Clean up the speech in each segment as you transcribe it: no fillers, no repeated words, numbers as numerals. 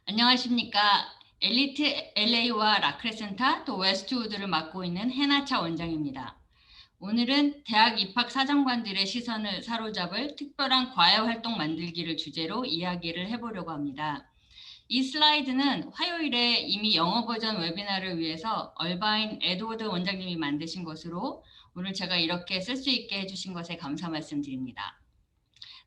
안녕하십니까. 엘리트 LA와 라크레센타 또 웨스트우드를 맡고 있는 해나차 원장입니다. 오늘은 대학 입학 사정관들의 시선을 사로잡을 특별한 과외 활동 만들기를 주제로 이야기를 해보려고 합니다. 이 슬라이드는 화요일에 이미 영어 버전 웨비나를 위해서 얼바인 에드워드 원장님이 만드신 것으로 오늘 제가 이렇게 쓸 수 있게 해주신 것에 감사 말씀드립니다.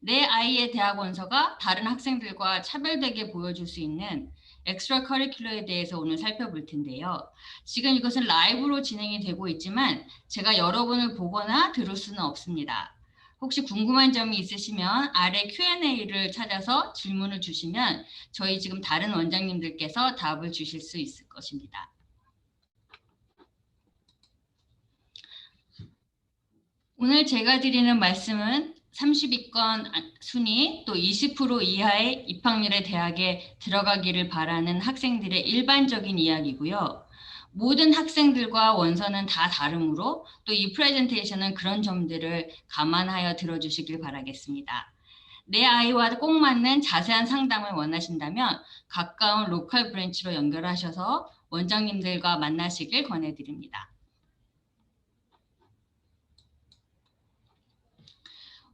내 아이의 대학 원서가 다른 학생들과 차별되게 보여줄 수 있는 엑스트라 커리큘러에 대해서 오늘 살펴볼 텐데요. 지금 이것은 라이브로 진행이 되고 있지만 제가 여러분을 보거나 들을 수는 없습니다. 혹시 궁금한 점이 있으시면 아래 Q&A를 찾아서 질문을 주시면 저희 지금 다른 원장님들께서 답을 주실 수 있을 것입니다. 오늘 제가 드리는 말씀은 30위권 순위 또 20% 이하의 입학률의 대학에 들어가기를 바라는 학생들의 일반적인 이야기고요. 모든 학생들과 원서는 다 다르므로 또 이 프레젠테이션은 그런 점들을 감안하여 들어주시길 바라겠습니다. 내 아이와 꼭 맞는 자세한 상담을 원하신다면 가까운 로컬 브랜치로 연결하셔서 원장님들과 만나시길 권해드립니다.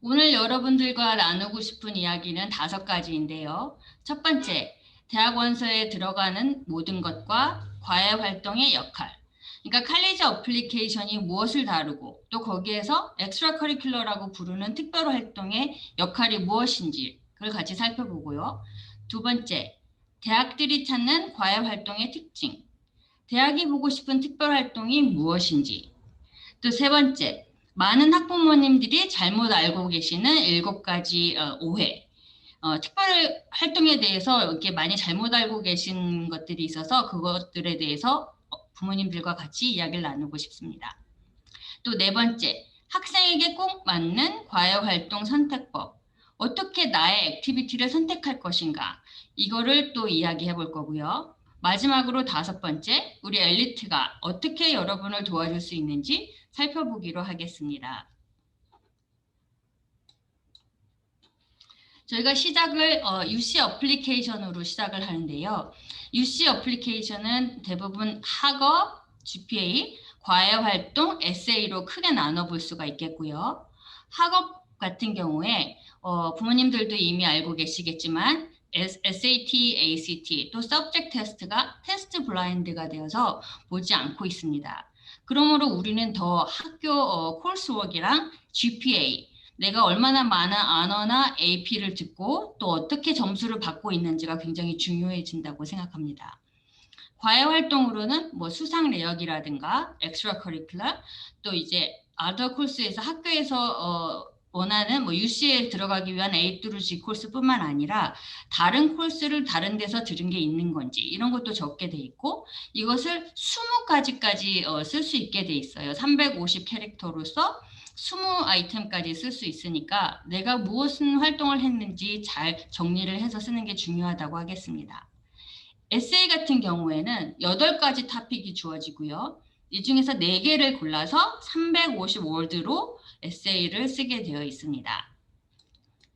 오늘 여러분들과 나누고 싶은 이야기는 5가지인데요. 첫 번째, 대학 원서에 들어가는 모든 것과 과외 활동의 역할. 그러니까 칼리지 어플리케이션이 무엇을 다루고 또 거기에서 엑스트라 커리큘러라고 부르는 특별 활동의 역할이 무엇인지 그걸 같이 살펴보고요. 두 번째, 대학들이 찾는 과외 활동의 특징. 대학이 보고 싶은 특별 활동이 무엇인지. 또 세 번째, 많은 학부모님들이 잘못 알고 계시는 7가지 오해. 특별 활동에 대해서 이렇게 많이 잘못 알고 계신 것들이 있어서 그것들에 대해서 부모님들과 같이 이야기를 나누고 싶습니다. 또 네 번째, 학생에게 꼭 맞는 과외 활동 선택법. 어떻게 나의 액티비티를 선택할 것인가. 이거를 또 이야기해 볼 거고요. 마지막으로 5번째, 우리 엘리트가 어떻게 여러분을 도와줄 수 있는지 살펴보기로 하겠습니다. 저희가 시작을 UC 어플리케이션으로 시작을 하는데요. UC 어플리케이션은 대부분 학업, GPA, 과외활동, 에세이로 크게 나눠볼 수가 있겠고요. 학업 같은 경우에 부모님들도 이미 알고 계시겠지만 SAT, ACT, 또 Subject 테스트가 테스트 블라인드가 되어서 보지 않고 있습니다. 그러므로 우리는 더 학교 코र्스워크랑 GPA, 내가 얼마나 많은 언어나 AP를 듣고 또 어떻게 점수를 받고 있는지가 굉장히 중요해진다고 생각합니다. 과외 활동으로는 뭐 수상 내역이라든가 엑스트라 커리큘러 또 이제 아더 코스에서 학교에서 원하는 뭐 UC에 들어가기 위한 A through G 코스뿐만 아니라 다른 코스를 다른 데서 들은 게 있는 건지 이런 것도 적게 돼 있고 이것을 20가지까지 쓸 수 있게 돼 있어요. 350 캐릭터로서 20 아이템까지 쓸 수 있으니까 내가 무엇은 활동을 했는지 잘 정리를 해서 쓰는 게 중요하다고 하겠습니다. 에세이 같은 경우에는 8가지 토픽이 주어지고요. 이 중에서 4개를 골라서 350월드로 에세이를 쓰게 되어 있습니다.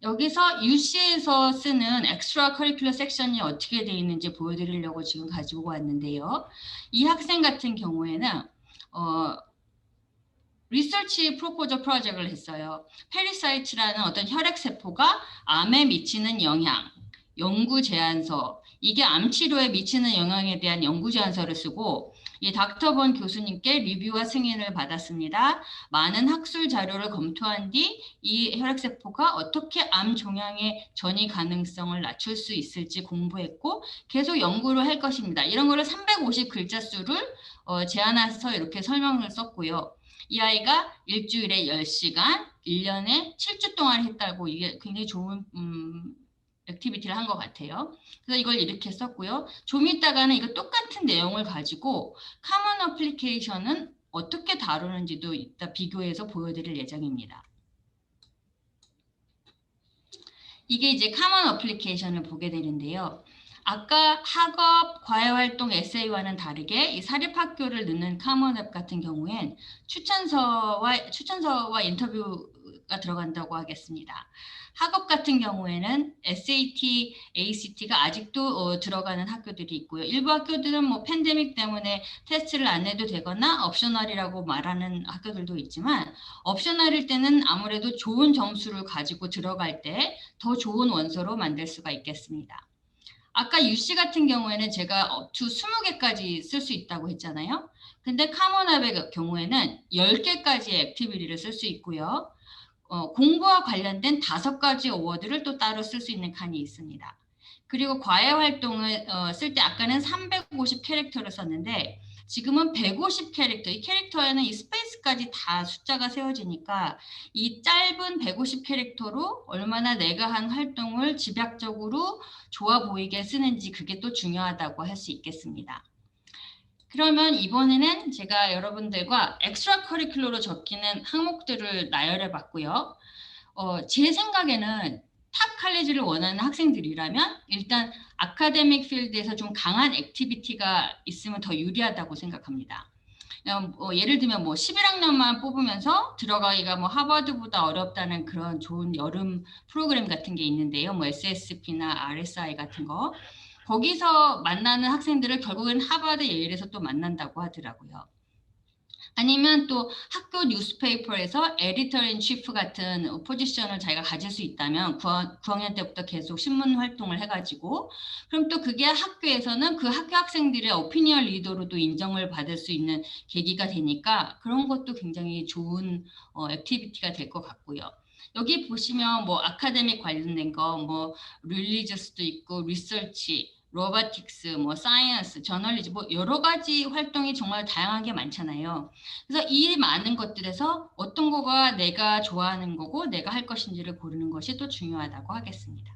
여기서 UC에서 쓰는 엑스트라 커리큘러 섹션이 어떻게 되어 있는지 보여드리려고 지금 가지고 왔는데요. 이 학생 같은 경우에는 리서치 프로포저 프로젝트를 했어요. 페리사이트라는 어떤 혈액세포가 암에 미치는 영향, 연구 제안서, 이게 암 치료에 미치는 영향에 대한 연구 제안서를 쓰고 이 닥터본 교수님께 리뷰와 승인을 받았습니다. 많은 학술 자료를 검토한 뒤 이 혈액세포가 어떻게 암 종양의 전이 가능성을 낮출 수 있을지 공부했고 계속 연구를 할 것입니다. 이런 거를 350글자 수를 제안해서 이렇게 설명을 썼고요. 이 아이가 일주일에 10시간, 1년에 7주 동안 했다고 이게 굉장히 좋은 액티비티를 한 것 같아요. 그래서 이걸 이렇게 썼고요. 좀 이따가는 이거 똑같은 내용을 가지고 카먼 어플리케이션은 어떻게 다루는지도 이따 비교해서 보여드릴 예정입니다. 이게 이제 카먼 어플리케이션을 보게 되는데요. 아까 학업, 과외활동, 에세이와는 다르게 이 사립학교를 넣는 카몬앱 같은 경우엔 추천서와 인터뷰가 들어간다고 하겠습니다. 학업 같은 경우에는 SAT, ACT가 아직도 들어가는 학교들이 있고요. 일부 학교들은 뭐 팬데믹 때문에 테스트를 안 해도 되거나 옵셔널이라고 말하는 학교들도 있지만 옵셔널일 때는 아무래도 좋은 점수를 가지고 들어갈 때 더 좋은 원서로 만들 수가 있겠습니다. 아까 UC 같은 경우에는 제가 up to 20개까지 쓸 수 있다고 했잖아요. 근데 카몬앱의 경우에는 10개까지의 액티비티를 쓸 수 있고요. 공부와 관련된 5가지 어워드를 또 따로 쓸 수 있는 칸이 있습니다. 그리고 과외 활동을 쓸 때 아까는 350 캐릭터를 썼는데 지금은 150 캐릭터, 이 캐릭터에는 이 스페이스까지 다 숫자가 세워지니까 이 짧은 150 캐릭터로 얼마나 내가 한 활동을 집약적으로 좋아 보이게 쓰는지 그게 또 중요하다고 할 수 있겠습니다. 그러면 이번에는 제가 여러분들과 엑스트라 커리큘러로 적히는 항목들을 나열해 봤고요. 제 생각에는 탑 칼리지를 원하는 학생들이라면 일단 아카데믹 필드에서 좀 강한 액티비티가 있으면 더 유리하다고 생각합니다. 예를 들면 뭐 11학년만 뽑으면서 들어가기가 뭐 하버드보다 어렵다는 그런 좋은 여름 프로그램 같은 게 있는데요. 뭐 SSP나 RSI 같은 거. 거기서 만나는 학생들을 결국엔 하버드, 예일에서 또 만난다고 하더라고요. 아니면 또 학교 뉴스페이퍼에서 에디터 인 치프 같은 포지션을 자기가 가질 수 있다면 9학년 때부터 계속 신문 활동을 해가지고 그럼 또 그게 학교에서는 그 학교 학생들의 오피니언 리더로도 인정을 받을 수 있는 계기가 되니까 그런 것도 굉장히 좋은 액티비티가 될 것 같고요. 여기 보시면 뭐 아카데믹 관련된 거, 뭐 릴리저스도 있고 리서치, 로보틱스, 뭐 사이언스, 저널리즘, 뭐 여러 가지 활동이 정말 다양하게 많잖아요. 그래서 이 많은 것들에서 어떤 거가 내가 좋아하는 거고 내가 할 것인지를 고르는 것이 또 중요하다고 하겠습니다.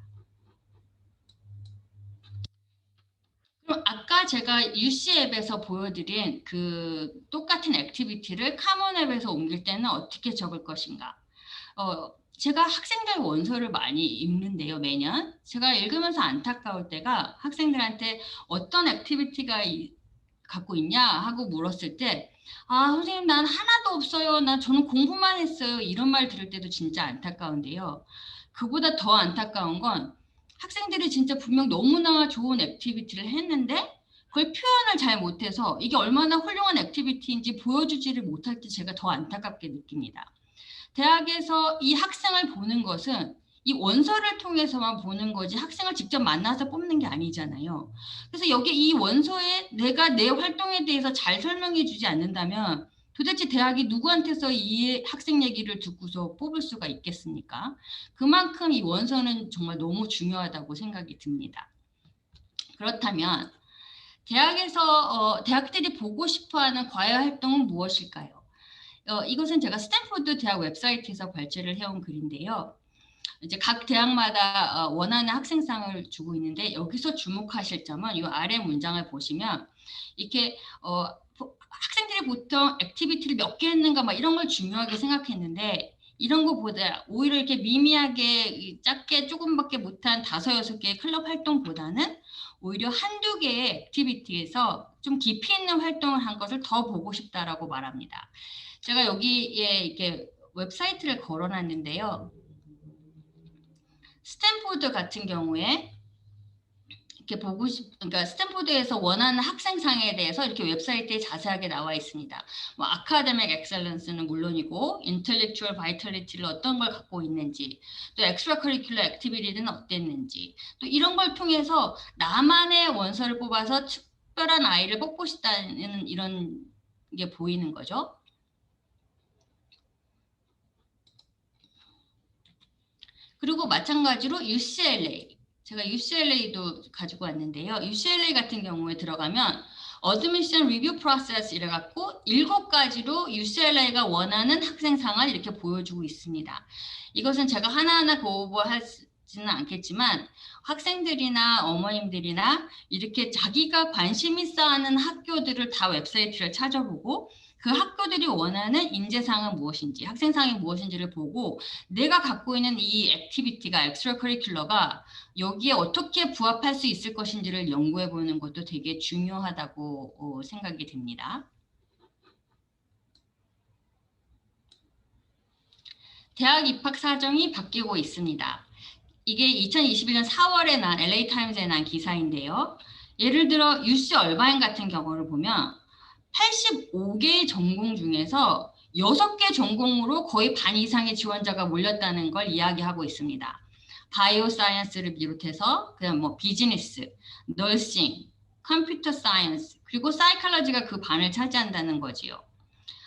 그럼 아까 제가 UC 앱에서 보여드린 그 똑같은 액티비티를 카몬 앱에서 옮길 때는 어떻게 적을 것인가? 제가 학생들 원서를 많이 읽는데요, 매년. 제가 읽으면서 안타까울 때가 학생들한테 어떤 액티비티가 갖고 있냐 하고 물었을 때, 아, 선생님, 난 하나도 없어요. 저는 공부만 했어요. 이런 말 들을 때도 진짜 안타까운데요. 그보다 더 안타까운 건 학생들이 진짜 분명 너무나 좋은 액티비티를 했는데 그걸 표현을 잘 못해서 이게 얼마나 훌륭한 액티비티인지 보여주지를 못할 때 제가 더 안타깝게 느낍니다. 대학에서 이 학생을 보는 것은 이 원서를 통해서만 보는 거지 학생을 직접 만나서 뽑는 게 아니잖아요. 그래서 여기 이 원서에 내가 내 활동에 대해서 잘 설명해 주지 않는다면 도대체 대학이 누구한테서 이 학생 얘기를 듣고서 뽑을 수가 있겠습니까? 그만큼 이 원서는 정말 너무 중요하다고 생각이 듭니다. 그렇다면 대학들이 보고 싶어하는 과외 활동은 무엇일까요? 이것은 제가 스탠포드 대학 웹사이트에서 발제를 해온 글인데요. 이제 각 대학마다 원하는 학생상을 주고 있는데 여기서 주목하실 점은 이 아래 문장을 보시면 이렇게 학생들이 보통 액티비티를 몇 개 했는가 막 이런 걸 중요하게 생각했는데 이런 거보다 오히려 이렇게 미미하게 작게 조금밖에 못한 5, 6개의 클럽 활동보다는 오히려 한두 개의 액티비티에서 좀 깊이 있는 활동을 한 것을 더 보고 싶다라고 말합니다. 제가 여기에 이렇게 웹사이트를 걸어놨는데요. 스탠포드 같은 경우에 이렇게 그러니까 스탠포드에서 원하는 학생상에 대해서 이렇게 웹사이트에 자세하게 나와 있습니다. 뭐 아카데믹 엑셀런스는 물론이고 인텔렉추얼 바이탈리티를 어떤 걸 갖고 있는지, 또 엑스트라 커리큘러 액티비티는 어땠는지, 또 이런 걸 통해서 나만의 원서를 뽑아서 특별한 아이를 뽑고 싶다는 이런 게 보이는 거죠. 그리고 마찬가지로 UCLA, 제가 UCLA도 가지고 왔는데요. UCLA 같은 경우에 들어가면 Admission Review Process 이래갖고 7가지로 UCLA가 원하는 학생상을 이렇게 보여주고 있습니다. 이것은 제가 하나하나 거부하지는 않겠지만 학생들이나 어머님들이나 이렇게 자기가 관심 있어 하는 학교들을 다 웹사이트를 찾아보고 그 학교들이 원하는 인재상은 무엇인지, 학생상이 무엇인지를 보고 내가 갖고 있는 이 액티비티가 엑스트라 커리큘러가 여기에 어떻게 부합할 수 있을 것인지를 연구해 보는 것도 되게 중요하다고 생각이 됩니다. 대학 입학 사정이 바뀌고 있습니다. 이게 2021년 4월에 난 LA 타임즈에 난 기사인데요. 예를 들어 UC 얼바인 같은 경우를 보면 85개의 전공 중에서 6개 전공으로 거의 반 이상의 지원자가 몰렸다는 걸 이야기하고 있습니다. 바이오 사이언스를 비롯해서 그냥 뭐 비즈니스, 너싱, 컴퓨터 사이언스, 그리고 사이콜로지가 그 반을 차지한다는 거지요.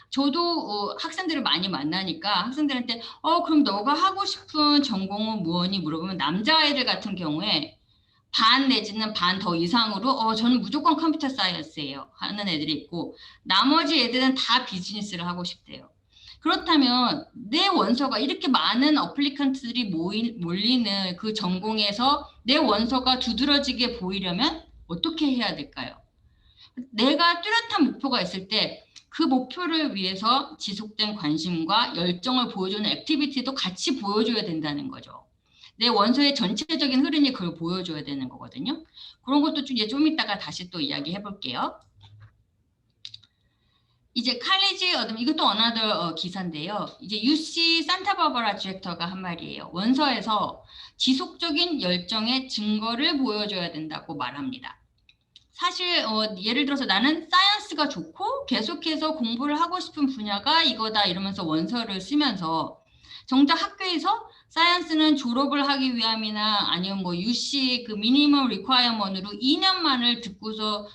저도 학생들을 많이 만나니까 학생들한테 그럼 너가 하고 싶은 전공은 뭐니 물어보면 남자아이들 같은 경우에 반 내지는 반 더 이상으로 저는 무조건 컴퓨터 사이언스예요 하는 애들이 있고 나머지 애들은 다 비즈니스를 하고 싶대요. 그렇다면 내 원서가 이렇게 많은 어플리컨트들이 몰리는 그 전공에서 내 원서가 두드러지게 보이려면 어떻게 해야 될까요? 내가 뚜렷한 목표가 있을 때 그 목표를 위해서 지속된 관심과 열정을 보여주는 액티비티도 같이 보여줘야 된다는 거죠. 내 원서의 전체적인 흐름이 그걸 보여줘야 되는 거거든요. 그런 것도 좀 이따가 다시 또 이야기해 볼게요. 이제 칼리지 어둠 이것도 어나더 기사인데요. 이제 UC 산타바바라 디렉터가 한 말이에요. 원서에서 지속적인 열정의 증거를 보여줘야 된다고 말합니다. 사실 예를 들어서 나는 사이언스가 좋고 계속해서 공부를 하고 싶은 분야가 이거다 이러면서 원서를 쓰면서 정작 학교에서 사이언스는 졸업을 하기 위함이나 아니면 뭐 UC 그 미니멈 리콰이어먼트로 2년만을 듣고서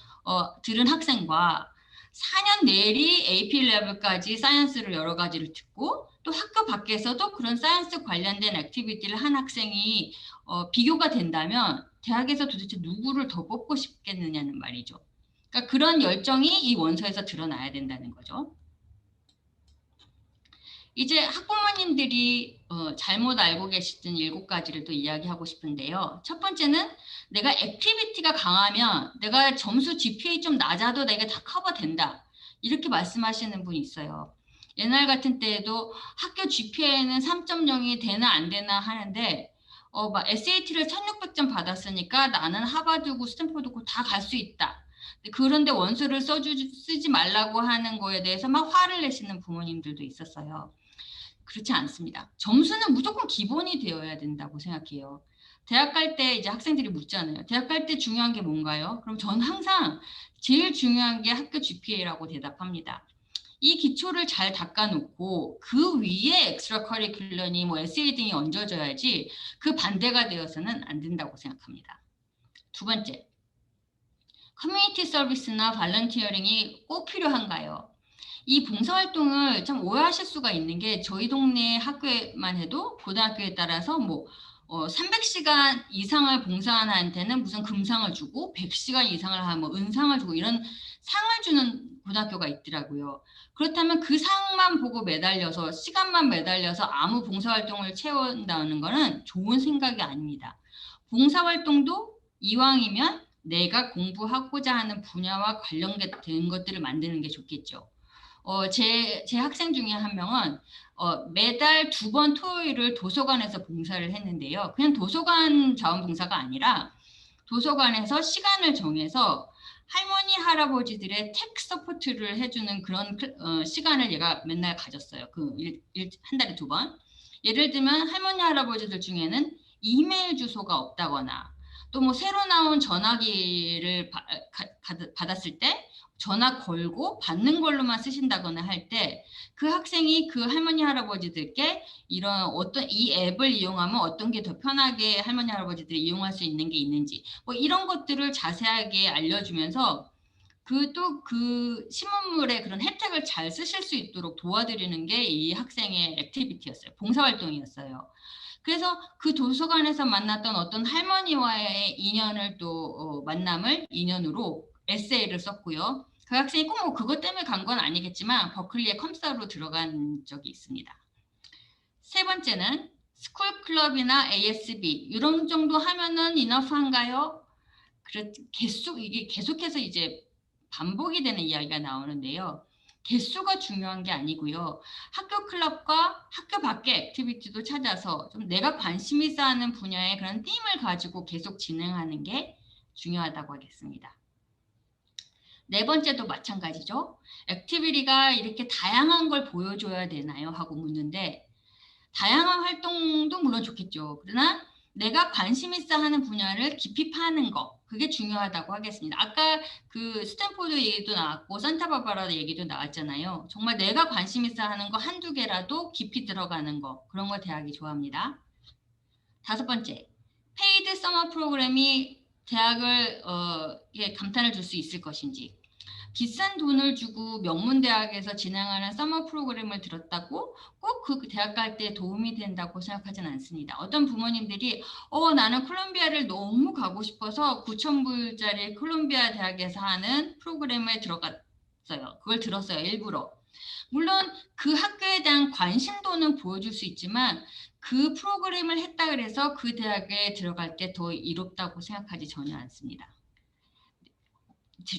들은 학생과 4년 내리 AP 레벨까지 사이언스를 여러 가지를 듣고 또 학교 밖에서도 그런 사이언스 관련된 액티비티를 한 학생이 비교가 된다면 대학에서 도대체 누구를 더 뽑고 싶겠느냐는 말이죠. 그러니까 그런 열정이 이 원서에서 드러나야 된다는 거죠. 이제 학부모님들이 잘못 알고 계시던 7가지를 또 이야기하고 싶은데요. 첫 번째는 내가 액티비티가 강하면 내가 점수 GPA 좀 낮아도 내가 다 커버된다. 이렇게 말씀하시는 분이 있어요. 옛날 같은 때에도 학교 GPA는 3.0이 되나 안 되나 하는데 막 SAT를 1600점 받았으니까 나는 하버드고 스탠포드고 다 갈 수 있다. 그런데 원서를 쓰지 말라고 하는 거에 대해서 막 화를 내시는 부모님들도 있었어요. 그렇지 않습니다. 점수는 무조건 기본이 되어야 된다고 생각해요. 대학 갈 때 이제 학생들이 묻잖아요. 대학 갈 때 중요한 게 뭔가요? 그럼 저는 항상 제일 중요한 게 학교 GPA라고 대답합니다. 이 기초를 잘 닦아놓고 그 위에 엑스트라 커리큘럼이 뭐 에세이 등이 얹어져야지 그 반대가 되어서는 안 된다고 생각합니다. 두 번째, 커뮤니티 서비스나 발런티어링이 꼭 필요한가요? 이 봉사활동을 참 오해하실 수가 있는 게 저희 동네 학교에만 해도 고등학교에 따라서 뭐 300시간 이상을 봉사한 한테는 무슨 금상을 주고 100시간 이상을 하면 뭐 은상을 주고 이런 상을 주는 고등학교가 있더라고요. 그렇다면 그 상만 보고 매달려서 시간만 매달려서 아무 봉사활동을 채운다는 거는 좋은 생각이 아닙니다. 봉사활동도 이왕이면 내가 공부하고자 하는 분야와 관련된 것들을 만드는 게 좋겠죠. 제 학생 중에 한 명은 매달 2번 토요일을 도서관에서 봉사를 했는데요. 그냥 도서관 자원봉사가 아니라 도서관에서 시간을 정해서 할머니, 할아버지들의 텍 서포트를 해주는 그런 시간을 얘가 맨날 가졌어요. 한 달에 2번. 예를 들면 할머니, 할아버지들 중에는 이메일 주소가 없다거나 또 뭐 새로 나온 전화기를 받았을 때 전화 걸고 받는 걸로만 쓰신다거나 할 때 그 학생이 그 할머니 할아버지들께 이런 어떤 이 앱을 이용하면 어떤 게 더 편하게 할머니 할아버지들이 이용할 수 있는 게 있는지 뭐 이런 것들을 자세하게 알려주면서 그 신문물의 그런 혜택을 잘 쓰실 수 있도록 도와드리는 게 이 학생의 액티비티였어요. 봉사활동이었어요. 그래서 그 도서관에서 만났던 어떤 할머니와의 인연을 또 만남을 인연으로 에세이를 썼고요. 그 학생이 꼭 뭐 그것 때문에 간 건 아니겠지만 버클리에 컴사로 들어간 적이 있습니다. 세 번째는 스쿨 클럽이나 ASB 이런 정도 하면은 이너프한가요? 이게 계속해서 이제 반복이 되는 이야기가 나오는데요. 개수가 중요한 게 아니고요. 학교 클럽과 학교 밖의 액티비티도 찾아서 좀 내가 관심 있어 하는 분야의 그런 팀을 가지고 계속 진행하는 게 중요하다고 하겠습니다. 네 번째도 마찬가지죠. 액티비티가 이렇게 다양한 걸 보여줘야 되나요? 하고 묻는데 다양한 활동도 물론 좋겠죠. 그러나 내가 관심 있어 하는 분야를 깊이 파는 거 그게 중요하다고 하겠습니다. 아까 그 스탠포드 얘기도 나왔고 산타바바라 얘기도 나왔잖아요. 정말 내가 관심 있어 하는 거 한두 개라도 깊이 들어가는 거 그런 거 대학이 좋아합니다. 다섯 번째, 페이드 서머 프로그램이 대학을 감탄을 줄 수 있을 것인지 비싼 돈을 주고 명문대학에서 진행하는 서머 프로그램을 들었다고 꼭 그 대학 갈 때 도움이 된다고 생각하진 않습니다. 어떤 부모님들이 나는 콜롬비아를 너무 가고 싶어서 9,000불짜리 콜롬비아 대학에서 하는 프로그램에 들어갔어요. 그걸 들었어요. 일부러. 물론 그 학교에 대한 관심도는 보여줄 수 있지만 그 프로그램을 했다 그래서 그 대학에 들어갈 때 더 이롭다고 생각하지 전혀 않습니다.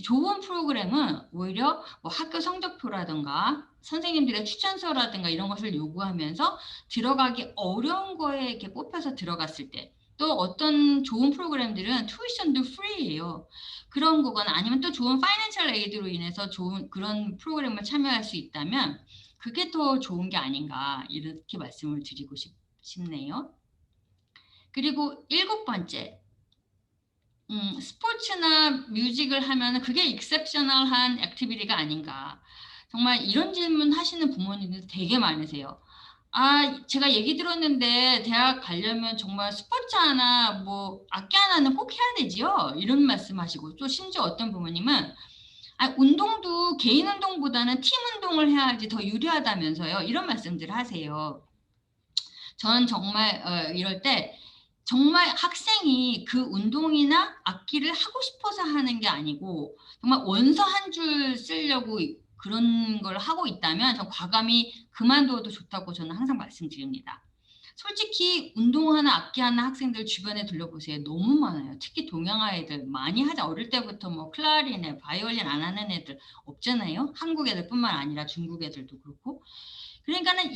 좋은 프로그램은 오히려 뭐 학교 성적표라든가 선생님들의 추천서라든가 이런 것을 요구하면서 들어가기 어려운 거에 이렇게 뽑혀서 들어갔을 때 또 어떤 좋은 프로그램들은 튜이션도 프리예요. 그런 거거나 아니면 또 좋은 파이낸셜 에이드로 인해서 좋은 그런 프로그램을 참여할 수 있다면 그게 더 좋은 게 아닌가 이렇게 말씀을 드리고 싶네요. 그리고 일곱 번째 스포츠나 뮤직을 하면 그게 익셉셔널한 액티비티가 아닌가. 정말 이런 질문 하시는 부모님들 되게 많으세요. 제가 얘기 들었는데 대학 가려면 정말 스포츠 하나, 뭐 악기 하나는 꼭 해야 되지요? 이런 말씀하시고 또 심지어 어떤 부모님은 운동도 개인 운동보다는 팀 운동을 해야지 더 유리하다면서요. 이런 말씀들을 하세요. 저는 정말 이럴 때 정말 학생이 그 운동이나 악기를 하고 싶어서 하는 게 아니고 정말 원서 한 줄 쓰려고 그런 걸 하고 있다면 전 과감히 그만둬도 좋다고 저는 항상 말씀드립니다. 솔직히 운동하는 악기 하는 학생들 주변에 둘러보세요. 너무 많아요. 특히 동양 아이들 많이 하자. 어릴 때부터 뭐 클라리넷, 바이올린 안 하는 애들 없잖아요. 한국 애들뿐만 아니라 중국 애들도 그렇고. 그러니까는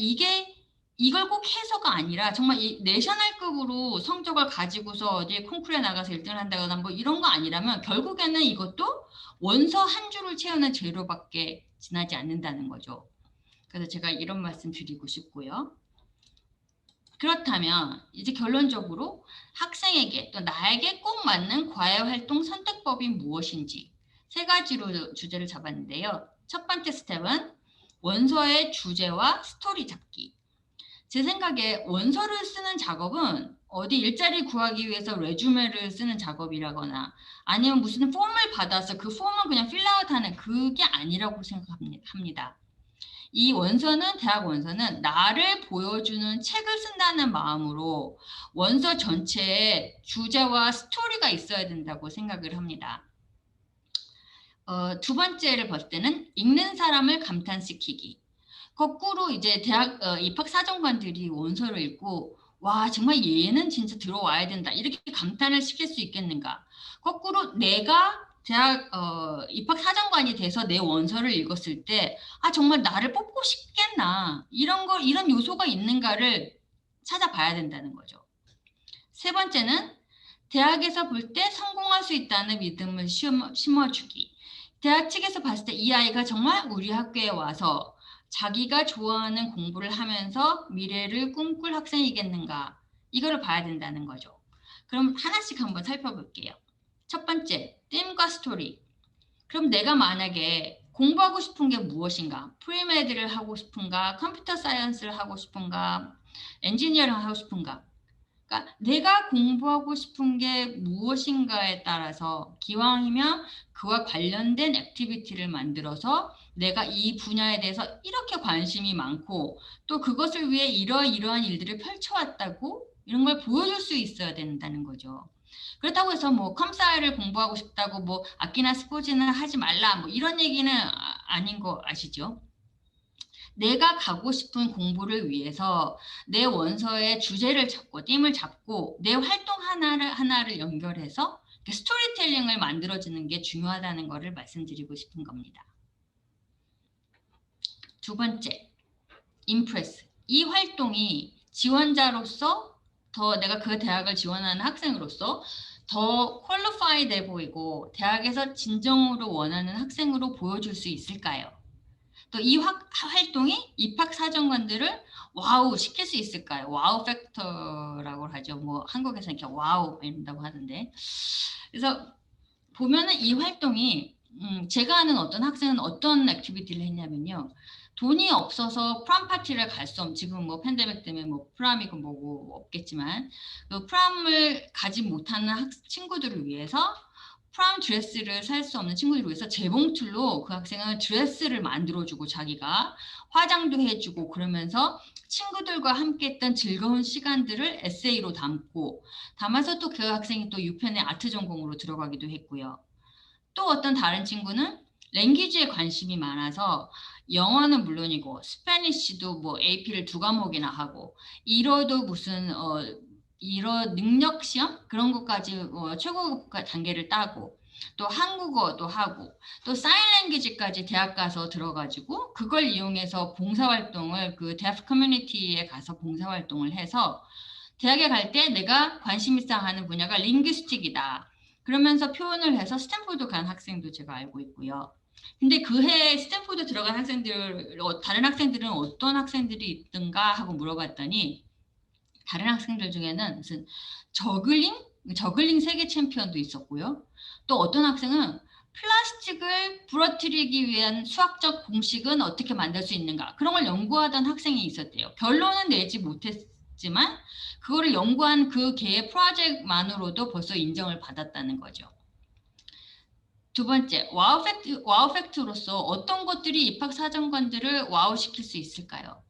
이걸 꼭 해서가 아니라 정말 이 내셔널급으로 성적을 가지고서 어디 콩쿠르에 나가서 1등을 한다거나 뭐 이런 거 아니라면 결국에는 이것도 원서 한 줄을 채우는 재료밖에 지나지 않는다는 거죠. 그래서 제가 이런 말씀 드리고 싶고요. 그렇다면 이제 결론적으로 학생에게 또 나에게 꼭 맞는 과외활동 선택법이 무엇인지 세 가지로 주제를 잡았는데요. 첫 번째 스텝은 원서의 주제와 스토리 잡기. 제 생각에 원서를 쓰는 작업은 어디 일자리 구하기 위해서 레주메를 쓰는 작업이라거나 아니면 무슨 폼을 받아서 그 폼을 그냥 필라웃하는 그게 아니라고 생각합니다. 이 원서는 대학 원서는 나를 보여주는 책을 쓴다는 마음으로 원서 전체에 주제와 스토리가 있어야 된다고 생각을 합니다. 두 번째를 볼 때는 읽는 사람을 감탄시키기. 거꾸로 이제 대학 입학 사정관들이 원서를 읽고 와 정말 얘는 진짜 들어와야 된다 이렇게 감탄을 시킬 수 있겠는가. 거꾸로 내가 대학 입학 사정관이 돼서 내 원서를 읽었을 때 정말 나를 뽑고 싶겠나 이런 요소가 있는가를 찾아봐야 된다는 거죠. 세 번째는 대학에서 볼 때 성공할 수 있다는 믿음을 심어주기. 대학 측에서 봤을 때 이 아이가 정말 우리 학교에 와서 자기가 좋아하는 공부를 하면서 미래를 꿈꿀 학생이겠는가 이거를 봐야 된다는 거죠. 그럼 하나씩 한번 살펴볼게요. 첫 번째, 팀과 스토리. 그럼 내가 만약에 공부하고 싶은 게 무엇인가? 프리메드를 하고 싶은가? 컴퓨터 사이언스를 하고 싶은가? 엔지니어링을 하고 싶은가? 그러니까 내가 공부하고 싶은 게 무엇인가에 따라서 기왕이면 그와 관련된 액티비티를 만들어서 내가 이 분야에 대해서 이렇게 관심이 많고 또 그것을 위해 이러이러한 일들을 펼쳐왔다고 이런 걸 보여줄 수 있어야 된다는 거죠. 그렇다고 해서 뭐 컴사이를 공부하고 싶다고 뭐 악기나 스포츠는 하지 말라 뭐 이런 얘기는 아닌 거 아시죠? 내가 가고 싶은 공부를 위해서 내 원서의 주제를 잡고 팀을 잡고 내 활동 하나를 연결해서 스토리텔링을 만들어주는 게 중요하다는 것을 말씀드리고 싶은 겁니다. 두 번째, 임프레스. 이 활동이 지원자로서 더 내가 그 대학을 지원하는 학생으로서 더 퀄리파이돼 보이고 대학에서 진정으로 원하는 학생으로 보여줄 수 있을까요? 또 이 활동이 입학사정관들을 와우 시킬 수 있을까요? 와우 팩터라고 하죠. 뭐 한국에서 이렇게 와우 이런다고 하는데, 그래서 보면은 이 활동이 제가 아는 어떤 학생은 어떤 액티비티를 했냐면요. 돈이 없어서 프람 파티를 갈 수 없는, 지금 뭐 팬데믹 때문에 뭐 프람이고 뭐고 없겠지만 그 프람을 가지 못하는 친구들을 위해서 프람 드레스를 살 수 없는 친구들을 위해서 재봉틀로 그 학생은 드레스를 만들어주고 자기가 화장도 해주고 그러면서 친구들과 함께 했던 즐거운 시간들을 에세이로 담아서 또 그 학생이 또 6편의 아트 전공으로 들어가기도 했고요. 또 어떤 다른 친구는 랭귀지에 관심이 많아서 영어는 물론이고 스페니쉬도 뭐 AP를 2과목이나 하고 일어도 무슨 일어 능력 시험 그런 것까지 최고 단계를 따고 또 한국어도 하고 또 사인 랭귀지까지 대학 가서 들어가지고 그걸 이용해서 봉사활동을 그 데프 커뮤니티에 가서 봉사활동을 해서 대학에 갈 때 내가 관심 있어 하는 분야가 링귀스틱이다. 그러면서 표현을 해서 스탠포드 간 학생도 제가 알고 있고요. 근데 그 해 스탠포드 들어간 학생들, 다른 학생들은 어떤 학생들이 있던가 하고 물어봤더니 다른 학생들 중에는 무슨 저글링 세계 챔피언도 있었고요. 또 어떤 학생은 플라스틱을 부러뜨리기 위한 수학적 공식은 어떻게 만들 수 있는가 그런 걸 연구하던 학생이 있었대요. 결론은 내지 못했지만 그거를 연구한 그 개의 프로젝트만으로도 벌써 인정을 받았다는 거죠. 두 번째, 와우 팩트로서 어떤 것들이 입학사정관들을 와우시킬 수 있을까요?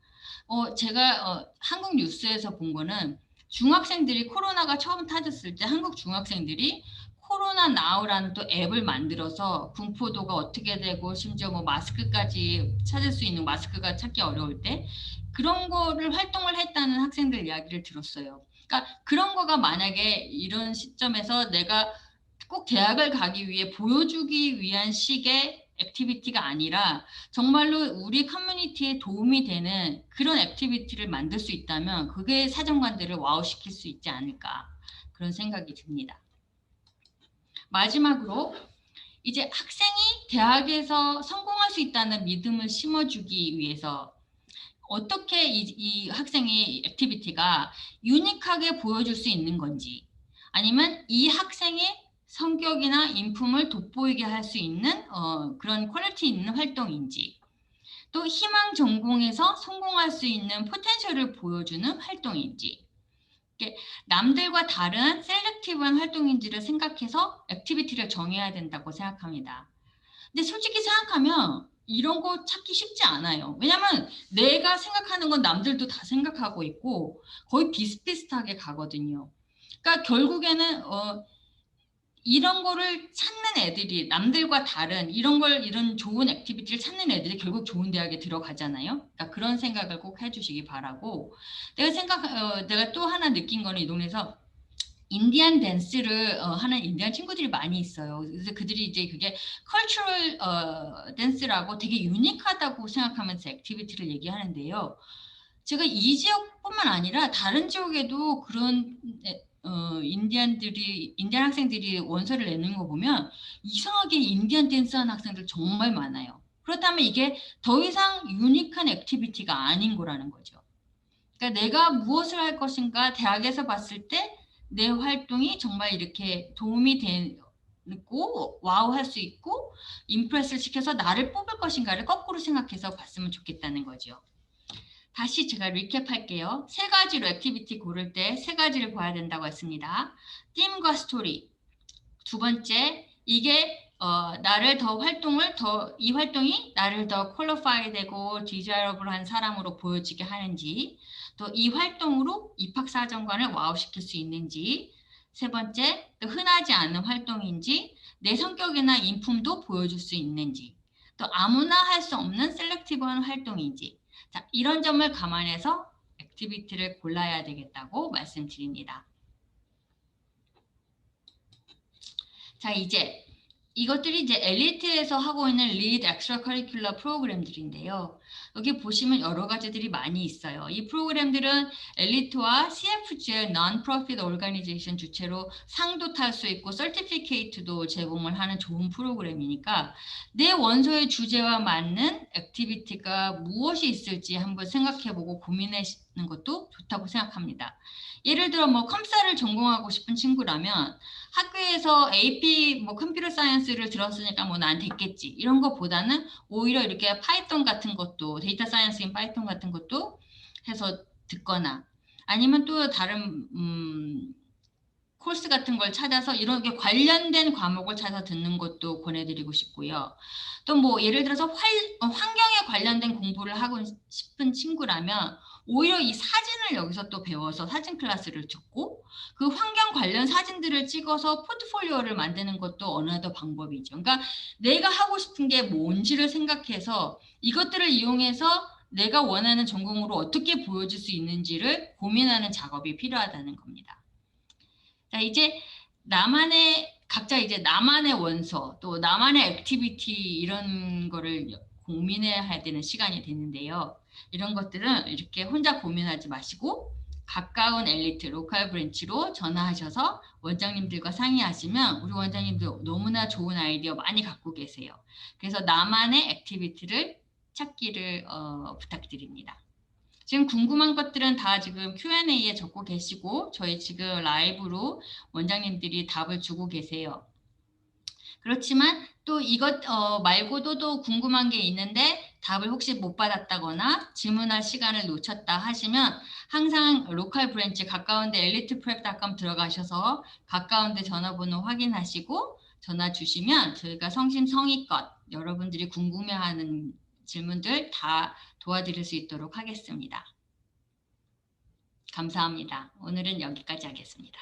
제가 한국 뉴스에서 본 거는 중학생들이 코로나가 처음 터졌을 때 한국 중학생들이 코로나 나우라는 또 앱을 만들어서 분포도가 어떻게 되고 심지어 뭐 마스크까지 찾을 수 있는 마스크가 찾기 어려울 때 그런 거를 활동을 했다는 학생들 이야기를 들었어요. 그러니까 그런 거가 만약에 이런 시점에서 내가 꼭 대학을 가기 위해 보여주기 위한 식의 액티비티가 아니라 정말로 우리 커뮤니티에 도움이 되는 그런 액티비티를 만들 수 있다면 그게 사정관들을 와우시킬 수 있지 않을까 그런 생각이 듭니다. 마지막으로 이제 학생이 대학에서 성공할 수 있다는 믿음을 심어주기 위해서 어떻게 이 학생의 액티비티가 유니크하게 보여줄 수 있는 건지 아니면 이 학생의 성격이나 인품을 돋보이게 할 수 있는 그런 퀄리티 있는 활동인지 또 희망 전공에서 성공할 수 있는 포텐셜을 보여주는 활동인지 남들과 다른 셀렉티브한 활동인지를 생각해서 액티비티를 정해야 된다고 생각합니다. 근데 솔직히 생각하면 이런 거 찾기 쉽지 않아요. 왜냐면 내가 생각하는 건 남들도 다 생각하고 있고 거의 비슷비슷하게 가거든요. 그러니까 결국에는 이런 거를 찾는 애들이 남들과 다른 이런 좋은 액티비티를 찾는 애들이 결국 좋은 대학에 들어가잖아요. 그러니까 그런 생각을 꼭 해주시기 바라고 내가 또 하나 느낀 거는 이 동네에서 인디안 댄스를 하는 인디안 친구들이 많이 있어요. 그래서 그들이 이제 그게 컬처럴 댄스라고 되게 유니크하다고 생각하면서 액티비티를 얘기하는데요. 제가 이 지역뿐만 아니라 다른 지역에도 그런 인디안 학생들이 원서를 내는 거 보면 이상하게 인디안 댄스 하는 학생들 정말 많아요. 그렇다면 이게 더 이상 유니크한 액티비티가 아닌 거라는 거죠. 그러니까 내가 무엇을 할 것인가 대학에서 봤을 때 내 활동이 정말 이렇게 도움이 되고 와우 할 수 있고 임프레스를 시켜서 나를 뽑을 것인가를 거꾸로 생각해서 봤으면 좋겠다는 거죠. 다시 제가 리캡할게요. 세 가지로 액티비티 고를 때 세 가지를 봐야 된다고 했습니다. 팀과 스토리. 두 번째, 이게 이 활동이 나를 더 퀄리파이 되고 디자이러블한 사람으로 보여지게 하는지, 또 이 활동으로 입학사정관을 와우시킬 수 있는지, 세 번째, 또 흔하지 않은 활동인지, 내 성격이나 인품도 보여줄 수 있는지, 또 아무나 할 수 없는 셀렉티브한 활동인지, 자, 이런 점을 감안해서 액티비티를 골라야 되겠다고 말씀드립니다. 자, 이제 이것들이 이제 엘리트에서 하고 있는 리드 엑스트라 커리큘러 프로그램들인데요. 여기 보시면 여러 가지들이 많이 있어요. 이 프로그램들은 엘리트와 CFGL Non-Profit Organization 주체로 상도 탈 수 있고 서티피케이트도 제공을 하는 좋은 프로그램이니까 내 원서의 주제와 맞는 액티비티가 무엇이 있을지 한번 생각해보고 고민하는 것도 좋다고 생각합니다. 예를 들어 뭐 컴사를 전공하고 싶은 친구라면 학교에서 AP 뭐 컴퓨터 사이언스를 들었으니까 뭐 난 됐겠지 이런 것보다는 오히려 이렇게 파이썬 같은 것도 데이터 사이언스인 파이썬 같은 것도 해서 듣거나 아니면 또 다른 코र्스 같은 걸 찾아서 이렇게 관련된 과목을 찾아 듣는 것도 권해드리고 싶고요. 또 뭐 예를 들어서 환경에 관련된 공부를 하고 싶은 친구라면 오히려 이 사진을 여기서 또 배워서 사진 클래스를 듣고 그 환경 관련 사진들을 찍어서 포트폴리오를 만드는 것도 어느 더 방법이죠. 그러니까 내가 하고 싶은 게 뭔지를 생각해서 이것들을 이용해서 내가 원하는 전공으로 어떻게 보여줄 수 있는지를 고민하는 작업이 필요하다는 겁니다. 자, 이제 각자 이제 나만의 원서, 또 나만의 액티비티 이런 거를 고민해야 되는 시간이 되는데요. 이런 것들은 이렇게 혼자 고민하지 마시고 가까운 엘리트, 로컬 브랜치로 전화하셔서 원장님들과 상의하시면 우리 원장님들 너무나 좋은 아이디어 많이 갖고 계세요. 그래서 나만의 액티비티를 찾기를 부탁드립니다. 지금 궁금한 것들은 다 지금 Q&A에 적고 계시고 저희 지금 라이브로 원장님들이 답을 주고 계세요. 그렇지만 또 이것 말고도 또 궁금한 게 있는데 답을 혹시 못 받았다거나 질문할 시간을 놓쳤다 하시면 항상 로컬 브랜치 가까운데 eliteprep.com 들어가셔서 가까운데 전화번호 확인하시고 전화 주시면 저희가 성심성의껏 여러분들이 궁금해하는 질문들 다 도와드릴 수 있도록 하겠습니다. 감사합니다. 오늘은 여기까지 하겠습니다.